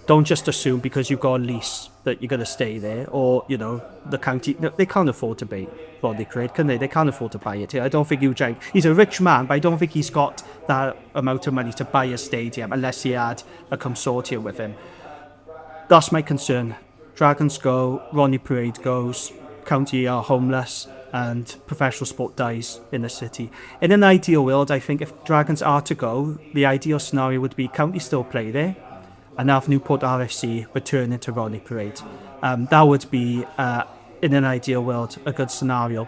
don't just assume because you've got a lease that you're going to stay there, or, you know, the county, they can't afford to pay Rodney Parade, can they? They can't afford to buy it here. I don't think he's a rich man, but I don't think he's got that amount of money to buy a stadium unless he had a consortium with him. That's my concern. Dragons go, Rodney Parade goes, county are homeless, and professional sport dies in the city. In an ideal world, I think if Dragons are to go, the ideal scenario would be county still play there, and have Newport RFC return into Rodney Parade. That would be, in an ideal world, a good scenario.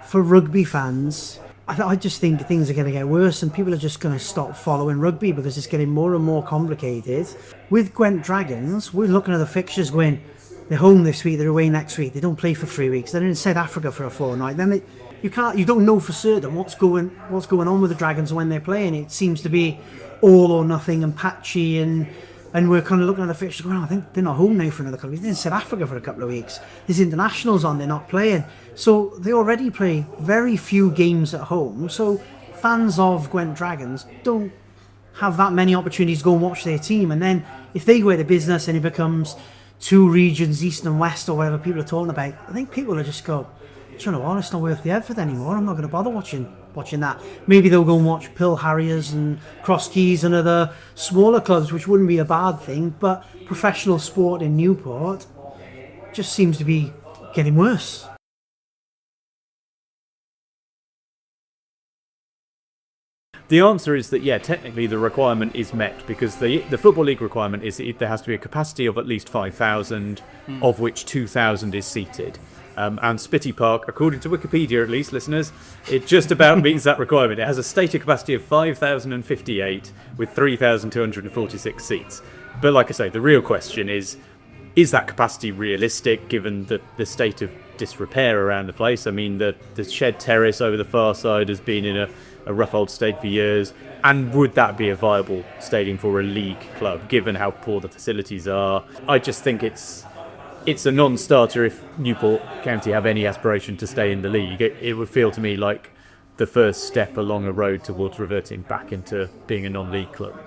For rugby fans, I just think things are going to get worse and people are just going to stop following rugby because it's getting more and more complicated. With Gwent Dragons, we're looking at the fixtures going, they're home this week, they're away next week, they don't play for 3 weeks, they're in South Africa for a fortnight. Then you don't know for certain what's going on with the Dragons when they're playing. It seems to be all or nothing and patchy, and we're kind of looking at the fixtures going, I think they're not home now for another couple of weeks. They're in South Africa for a couple of weeks. There's internationals on, they're not playing. So they already play very few games at home. So fans of Gwent Dragons don't have that many opportunities to go and watch their team. And then if they go out of business and it becomes 2 regions, East and West or whatever people are talking about, I think people will just go, do you know what, it's not worth the effort anymore. I'm not going to bother watching that. Maybe they'll go and watch Pill Harriers and Cross Keys and other smaller clubs, which wouldn't be a bad thing, but professional sport in Newport just seems to be getting worse. The answer is that, yeah, technically the requirement is met because the Football League requirement is that there has to be a capacity of at least 5,000, of which 2,000 is seated. And Spitty Park, according to Wikipedia at least, listeners, it just about meets that requirement. It has a stated capacity of 5,058 with 3,246 seats. But like I say, the real question is that capacity realistic given the state of disrepair around the place? I mean, the shed terrace over the far side has been in a rough old state for years. And would that be a viable stadium for a league club, given how poor the facilities are? I just think it's a non-starter if Newport County have any aspiration to stay in the league. It would feel to me like the first step along a road towards reverting back into being a non-league club.